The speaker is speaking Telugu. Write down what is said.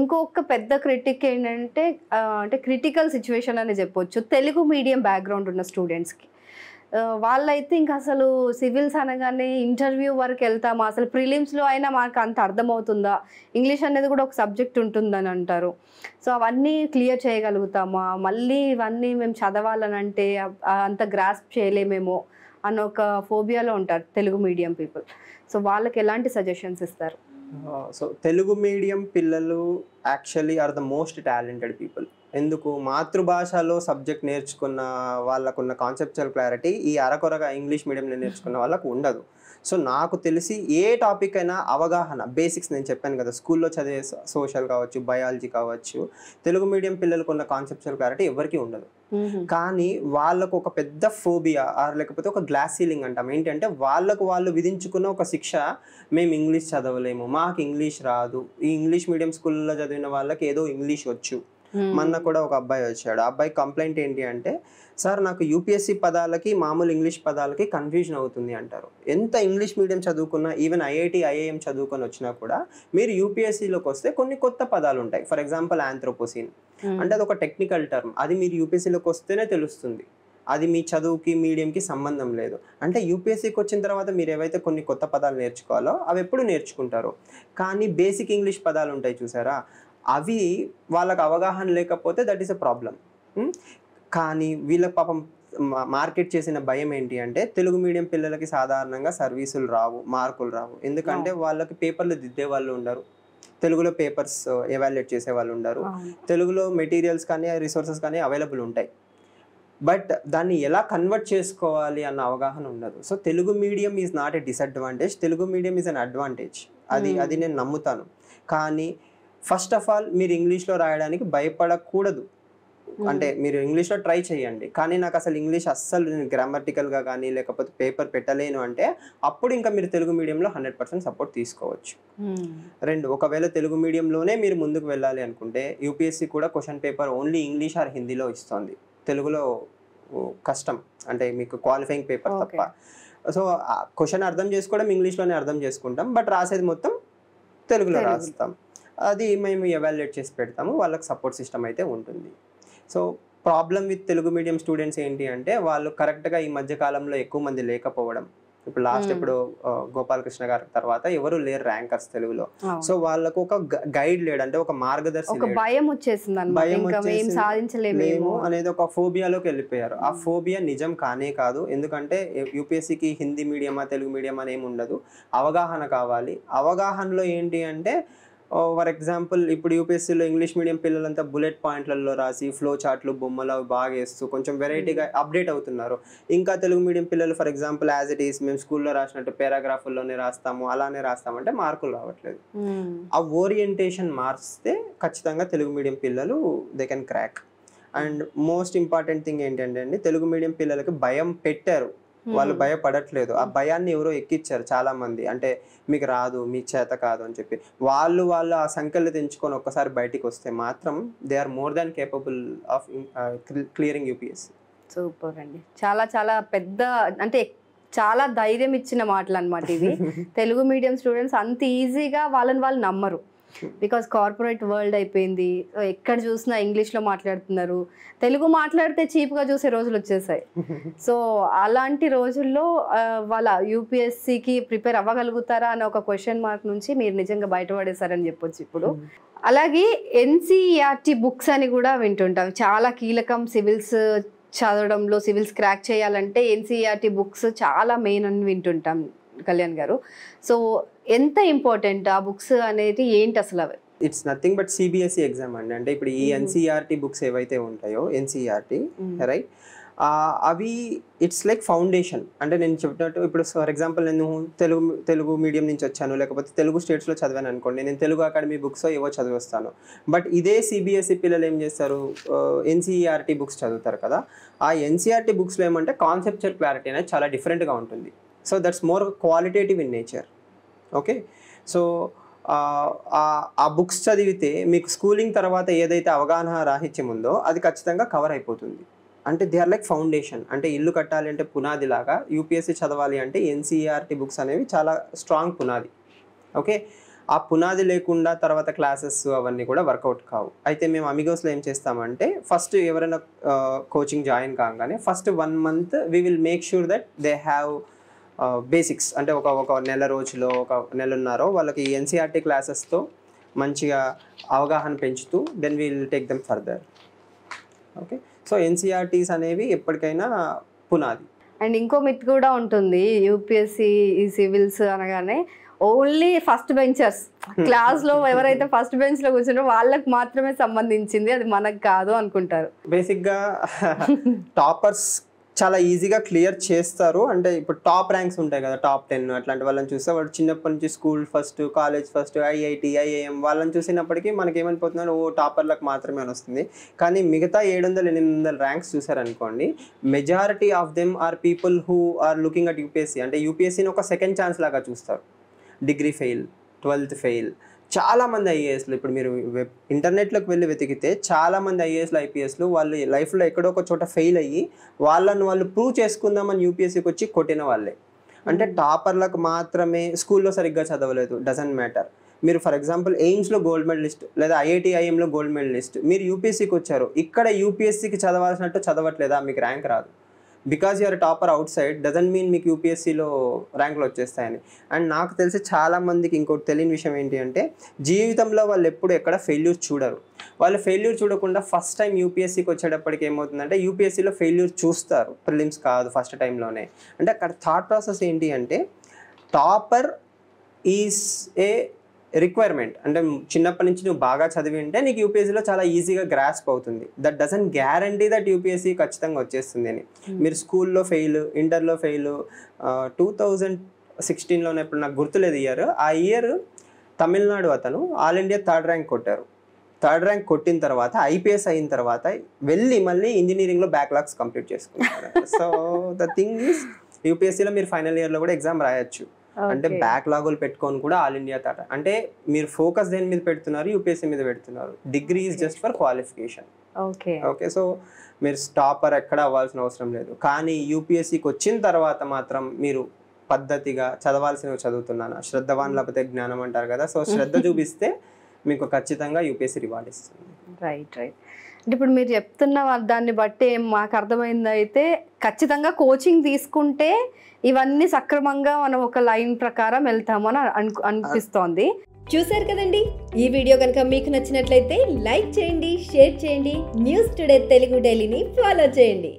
ఇంకొక పెద్ద క్రిటిక్ ఏంటంటే అంటే క్రిటికల్ సిచ్యువేషన్ అని చెప్పొచ్చు తెలుగు మీడియం బ్యాక్గ్రౌండ్ ఉన్న స్టూడెంట్స్కి. వాళ్ళైతే ఇంకా అసలు సివిల్స్ అనగానే ఇంటర్వ్యూ వరకు వెళ్తామా, అసలు ప్రిలిమ్స్లో అయినా మాకు అంత అర్థమవుతుందా, ఇంగ్లీష్ అనేది కూడా ఒక సబ్జెక్ట్ ఉంటుందని అంటారు. సో అవన్నీ క్లియర్ చేయగలుగుతామా, మళ్ళీ ఇవన్నీ మేము చదవాలని అంటే అంత గ్రాస్ప్ చేయలేమేమో అన్న ఒక ఫోబియాలో ఉంటారు తెలుగు మీడియం పీపుల్. సో వాళ్ళకి ఎలాంటి సజెషన్స్ ఇస్తారు? సో తెలుగు మీడియం పిల్లలు actually are the most talented people. ఎందుకు, మాతృభాషలో సబ్జెక్ట్ నేర్చుకున్న వాళ్ళకున్న కాన్సెప్చువల్ క్లారిటీ ఈ అరకొరగా ఇంగ్లీష్ మీడియంలో నేర్చుకున్న వాళ్ళకు ఉండదు. సో నాకు తెలిసి ఏ టాపిక్ అయినా అవగాహన, బేసిక్స్ నేను చెప్పాను కదా, స్కూల్లో చదివే సోషల్ కావచ్చు, బయాలజీ కావచ్చు, తెలుగు మీడియం పిల్లలకు ఉన్న కాన్సెప్చువల్ క్లారిటీ ఎవరికీ ఉండదు. కానీ వాళ్ళకు ఒక పెద్ద ఫోబియా లేకపోతే ఒక గ్లాస్ సీలింగ్ అంటాం. ఏంటంటే వాళ్ళకు వాళ్ళు విధించుకున్న ఒక శిక్ష, మేము ఇంగ్లీష్ చదవలేము, మాకు ఇంగ్లీష్ రాదు, ఈ ఇంగ్లీష్ మీడియం స్కూల్లో చదివిన వాళ్ళకి ఏదో ఇంగ్లీష్ వచ్చు. మొన్న కూడా ఒక అబ్బాయి వచ్చాడు. ఆ అబ్బాయి కంప్లైంట్ ఏంటి అంటే, సార్ నాకు యూపీఎస్సీ పదాలకి మామూలు ఇంగ్లీష్ పదాలకి కన్ఫ్యూజన్ అవుతుంది అంటారు. ఎంత ఇంగ్లీష్ మీడియం చదువుకున్నా, ఈవెన్ ఐఐటి ఐఐఎం చదువుకొని వచ్చినా కూడా మీరు యూపీఎస్సీలోకి వస్తే కొన్ని కొత్త పదాలు ఉంటాయి. ఫర్ ఎగ్జాంపుల్ ఆంథ్రోపోసిన్ అంటే అది ఒక టెక్నికల్ టర్మ్, అది మీరు యూపీఎస్సీలోకి వస్తేనే తెలుస్తుంది. అది మీ చదువుకి మీడియంకి సంబంధం లేదు. అంటే యూపీఎస్సీకి వచ్చిన తర్వాత మీరు ఏవైతే కొన్ని కొత్త పదాలు నేర్చుకోవాలో అవి ఎప్పుడు నేర్చుకుంటారు. కానీ బేసిక్ ఇంగ్లీష్ పదాలు ఉంటాయి చూసారా, అవి వాళ్ళకి అవగాహన లేకపోతే దట్ ఈస్ ఎ ప్రాబ్లం. కానీ వీళ్ళకి పాపం మార్కెట్ చేసిన భయం ఏంటి అంటే, తెలుగు మీడియం పిల్లలకి సాధారణంగా సర్వీసులు రావు, మార్కులు రావు. ఎందుకంటే వాళ్ళకి పేపర్లు దిద్దే వాళ్ళు ఉండరు, తెలుగులో పేపర్స్ ఎవాల్యుయేట్ చేసే వాళ్ళు ఉండరు, తెలుగులో మెటీరియల్స్ కానీ రిసోర్సెస్ కానీ అవైలబుల్ ఉంటాయి. బట్ దాన్ని ఎలా కన్వర్ట్ చేసుకోవాలి అన్న అవగాహన ఉండదు. So Telugu medium is not a disadvantage, Telugu medium is an advantage. అది నేను నమ్ముతాను. కానీ ఫస్ట్ ఆఫ్ ఆల్ మీరు ఇంగ్లీష్లో రాయడానికి భయపడకూడదు. అంటే మీరు ఇంగ్లీష్లో ట్రై చేయండి, కానీ నాకు అసలు ఇంగ్లీష్ అస్సలు గ్రామటికల్గా కానీ లేకపోతే పేపర్ పెట్టలేను అంటే అప్పుడు ఇంకా మీరు తెలుగు మీడియంలో 100% సపోర్ట్ తీసుకోవచ్చు. రెండు, ఒకవేళ తెలుగు మీడియంలోనే మీరు ముందుకు వెళ్ళాలి అనుకుంటే యూపీఎస్సీ కూడా question paper only English are హిందీలో ఇస్తుంది. తెలుగులో కష్టం, అంటే మీకు క్వాలిఫైయింగ్ పేపర్ తప్ప. సో క్వశ్చన్ అర్థం చేసుకోవడం ఇంగ్లీష్లోనే అర్థం చేసుకుంటాం, బట్ రాసేది మొత్తం తెలుగులో రాస్తాం. అది మేము ఎవాల్యుయేట్ చేసి పెడతాము, వాళ్ళకి సపోర్ట్ సిస్టమ్ అయితే ఉంటుంది. So problem with Telugu medium students ఏంటి అంటే, వాళ్ళు కరెక్ట్గా ఈ మధ్య కాలంలో ఎక్కువ మంది లేకపోవడం. ఇప్పుడు లాస్ట్ ఇప్పుడు గోపాలకృష్ణ గారి తర్వాత ఎవరు లేరు ర్యాంకర్స్ తెలుగులో. సో వాళ్ళకు ఒక గైడ్ లేడు, అంటే ఒక మార్గదర్శి, భయం వచ్చేసింది అనేది ఒక ఫోబియాలోకి వెళ్ళిపోయారు. ఆ ఫోబియా నిజం కానే కాదు. ఎందుకంటే యూపీఎస్సీకి హిందీ మీడియమా తెలుగు మీడియం అని ఏమి ఉండదు, అవగాహన కావాలి. అవగాహనలో ఏంటి అంటే, ఫర్ ఎగ్జాంపుల్ ఇప్పుడు యూపీఎస్సీలో ఇంగ్లీష్ మీడియం పిల్లలంతా బుల్లెట్ పాయింట్లలో రాసి ఫ్లో చార్ట్లు బొమ్మలు అవి బాగా వేస్తూ కొంచెం వెరైటీగా అప్డేట్ అవుతున్నారు. ఇంకా తెలుగు మీడియం పిల్లలు for example as it is మేము స్కూల్లో రాసినట్టు పారాగ్రాఫ్లోనే రాస్తాము, అలానే రాస్తామంటే మార్కులు రావట్లేదు. ఆ ఓరియంటేషన్ మార్చితే ఖచ్చితంగా తెలుగు మీడియం పిల్లలు they can crack. And most important thing ఏంటంటే అండి, తెలుగు మీడియం పిల్లలకి భయం పెట్టారు, వాళ్ళు భయపడట్లేదు. ఆ భయాన్ని ఎవరో ఎక్కిచ్చారు చాలా మంది, అంటే మీకు రాదు, మీ చేత కాదు అని చెప్పి. వాళ్ళు ఆ సంఖ్యలు తెంచుకొని ఒక్కసారి బయటికి వస్తే మాత్రం they are more than capable of clearing UPSC. Super అండి, చాలా చాలా పెద్ద, అంటే చాలా ధైర్యం ఇచ్చిన మాటలు అన్నమాట ఇవి. తెలుగు మీడియం స్టూడెంట్స్ అంత ఈజీగా వాళ్ళని వాళ్ళు నమ్మరు, బికాస్ కార్పొరేట్ వరల్డ్ అయిపోయింది, ఎక్కడ చూసినా ఇంగ్లీష్లో మాట్లాడుతున్నారు, తెలుగు మాట్లాడితే చీప్గా చూసే రోజులు వచ్చేసాయి. సో అలాంటి రోజుల్లో వాళ్ళ యూపీఎస్సీకి ప్రిపేర్ అవ్వగలుగుతారా అనే ఒక క్వశ్చన్ మార్క్ నుంచి మీరు నిజంగా బయటపడేశారని చెప్పొచ్చు ఇప్పుడు. అలాగే ఎన్సీఈఆర్టీ బుక్స్ అని కూడా వింటుంటాం, చాలా కీలకం సివిల్స్ చదవడంలో. సివిల్స్ క్రాక్ చేయాలంటే ఎన్సీఈఆర్టీ బుక్స్ చాలా మెయిన్ అని వింటుంటాం కళ్యాణ్ గారు. సో ఎంత ఇంపార్టెంట్ ఆ బుక్స్ అనేది, ఏంటి అసలు అవి? It's nothing but CBSE exam అండి. అంటే ఇప్పుడు ఈ ఎన్సీఈఆర్టీ బుక్స్ ఏవైతే ఉంటాయో ఎన్సీఈఆర్టీ రైట్, అవి ఇట్స్ లైక్ ఫౌండేషన్. అంటే నేను చెప్పినట్టు ఇప్పుడు ఫర్ ఎగ్జాంపుల్ నేను తెలుగు మీడియం నుంచి వచ్చాను, లేకపోతే తెలుగు స్టేట్స్లో చదివాను అనుకోండి, నేను తెలుగు అకాడమీ బుక్స్ ఏవో చదివిస్తాను. బట్ ఇదే సిబిఎస్ఈ పిల్లలు ఏం చేస్తారు, ఎన్సీఈఆర్టీ బుక్స్ చదువుతారు కదా. ఆ ఎన్సీఈఆర్టీ బుక్స్లో ఏమంటే కాన్సెప్చువల్ క్లారిటీ అనేది చాలా డిఫరెంట్గా ఉంటుంది. So that's more qualitative in nature. Okay, so ఆ బుక్స్ చదివితే మీకు స్కూలింగ్ తర్వాత ఏదైతే అవగాహన రాహిత్యం ఉందో అది ఖచ్చితంగా కవర్ అయిపోతుంది. అంటే దే ఆర్ లైక్ ఫౌండేషన్. అంటే ఇల్లు కట్టాలి అంటే పునాది లాగా యూపీఎస్సీ చదవాలి అంటే ఎన్సీఈఆర్టీ బుక్స్ అనేవి చాలా స్ట్రాంగ్ పునాది. ఓకే, ఆ పునాది లేకుండా తర్వాత క్లాసెస్ అవన్నీ కూడా వర్కౌట్ కావు. అయితే మేము అమిగోస్లో ఏం చేస్తామంటే ఫస్ట్ ఎవరైనా కోచింగ్ జాయిన్ కాగానే first 1 month we will make sure that they have basics. అంటే ఒక నెల రోజులో ఒక నెలన్నరో వాళ్ళకి ఎన్సీఆర్టీ క్లాసెస్తో మంచిగా అవగాహన పెంచుతూ then will take them further. Okay, so NCERTs అనేవి ఎప్పటికైనా పునాది. అండ్ ఇంకో మిత్ కూడా ఉంటుంది, యూపీఎస్సి ఈ సివిల్స్ అనగానే ఓన్లీ ఫస్ట్ బెంచర్స్, క్లాస్లో ఎవరైతే ఫస్ట్ బెంచ్లో కూర్చున్నారో వాళ్ళకి మాత్రమే సంబంధించింది, అది మనకు కాదు అనుకుంటారు. బేసిక్గా టాపర్స్ చాలా ఈజీగా క్లియర్ చేస్తారు. అంటే ఇప్పుడు టాప్ ర్యాంక్స్ ఉంటాయి కదా, టాప్ 10 అట్లాంటి వాళ్ళని చూస్తే వాడు చిన్నప్పటి నుంచి school first, college first, IIT, IIM వాళ్ళని చూసినప్పటికీ మనకి ఏమనిపోతున్నాడు, ఓ టాపర్లకు మాత్రమే అని వస్తుంది. కానీ మిగతా 700-800 ర్యాంక్స్ చూసారనుకోండి, majority of them are people who are looking at UPSC. అంటే యూపీఎస్సీని ఒక సెకండ్ ఛాన్స్ లాగా చూస్తారు. డిగ్రీ ఫెయిల్, 12th ఫెయిల్, చాలామంది ఐఏఎస్లు ఇప్పుడు మీరు ఇంటర్నెట్లోకి వెళ్ళి వెతికితే చాలామంది ఐఏఎస్లు, ఐపీఎస్లు వాళ్ళు లైఫ్లో ఎక్కడో ఒక చోట ఫెయిల్ అయ్యి వాళ్ళని వాళ్ళు ప్రూవ్ చేసుకుందామని యూపీఎస్సీకి వచ్చి కొట్టిన వాళ్ళే. అంటే టాపర్లకు మాత్రమే స్కూల్లో సరిగ్గా చదవలేదు, డజంట్ మ్యాటర్. మీరు ఫర్ ఎగ్జాంపుల్ ఎయిమ్స్లో గోల్డ్ మెడలిస్ట్ లేదా ఐఐటి, ఐఎంలో గోల్డ్ మెడలిస్ట్, మీరు యూపీఎస్సీకి వచ్చారు, ఇక్కడ యూపీఎస్సీకి చదవాల్సినట్టు చదవట్లేదా, మీకు ర్యాంక్ రాదు. Because you're topper outside doesn't mean మీకు యూపీఎస్సీలో ర్యాంకులు వచ్చేస్తాయని. అండ్ నాకు తెలిసి చాలామందికి ఇంకోటి తెలియని విషయం ఏంటి అంటే, జీవితంలో వాళ్ళు ఎప్పుడు ఎక్కడ ఫెయిల్యూర్ చూడరు. వాళ్ళు ఫెయిల్యూర్ చూడకుండా ఫస్ట్ టైం యూపీఎస్సీకి వచ్చేటప్పటికి ఏమవుతుందంటే యూపీఎస్సీలో ఫెయిల్యూర్ చూస్తారు, ప్రిలిమ్స్ కాదు, ఫస్ట్ టైంలోనే. అంటే అక్కడ థాట్ ప్రాసెస్ ఏంటి అంటే, టాపర్ ఈజ్ ఏ రిక్వైర్మెంట్. అంటే చిన్నప్పటి నుంచి నువ్వు బాగా చదివి ఉంటే నీకు యూపీఎస్సీలో చాలా ఈజీగా గ్రాస్ప్ అవుతుంది. That doesn't guarantee that UPSC ఖచ్చితంగా వచ్చేస్తుంది అని. మీరు స్కూల్లో ఫెయిల్, ఇంటర్లో ఫెయిల్, 2016లోనే ఎప్పుడు నాకు గుర్తులేదు ఇయర్, ఆ ఇయర్ తమిళనాడు అతను ఆల్ ఇండియా 3rd ర్యాంక్ కొట్టారు. 3rd ర్యాంక్ కొట్టిన తర్వాత ఐపీఎస్ అయిన తర్వాత వెళ్ళి మళ్ళీ ఇంజనీరింగ్లో బ్యాక్లాగ్స్ కంప్లీట్ చేసుకున్నారు. సో ద థింగ్ ఈస్ యూపీఎస్సీలో మీరు ఫైనల్ ఇయర్లో కూడా ఎగ్జామ్ రాయొచ్చు. అంటే బ్యాక్లాగులు పెట్టుకొని కూడా ఆల్ ఇండియా తాట. అంటే మీరు ఫోకస్ దేని మీద పెడుతున్నారు, యూపీఎస్సీ మీద పెడుతున్నారు. Degree is just for qualification. Okay, so మీరు టాపర్ ఎక్కడ అవ్వాల్సిన అవసరం లేదు. కానీ యూపీఎస్సీకి వచ్చిన తర్వాత మాత్రం మీరు పద్ధతిగా చదవాల్సినవి చదువుతున్నాను, శ్రద్ధవాన్ లేకపోతే జ్ఞానం అంటారు కదా, సో శ్రద్ధ చూపిస్తే మీకు ఖచ్చితంగా యూపీఎస్సీ రివార్డ్ ఇస్తుంది. రైట్. అంటే ఇప్పుడు మీరు చెప్తున్న దాన్ని బట్టి మాకు అర్థమైంది, అయితే ఖచ్చితంగా కోచింగ్ తీసుకుంటే ఇవన్నీ సక్రమంగా మనం ఒక లైన్ ప్రకారం వెళ్తామని అనిపిస్తోంది. చూశారు కదండి, ఈ వీడియో కనుక మీకు నచ్చినట్లయితే లైక్ చేయండి, షేర్ చేయండి, న్యూస్ టుడే తెలుగు డైలీని ఫాలో చేయండి.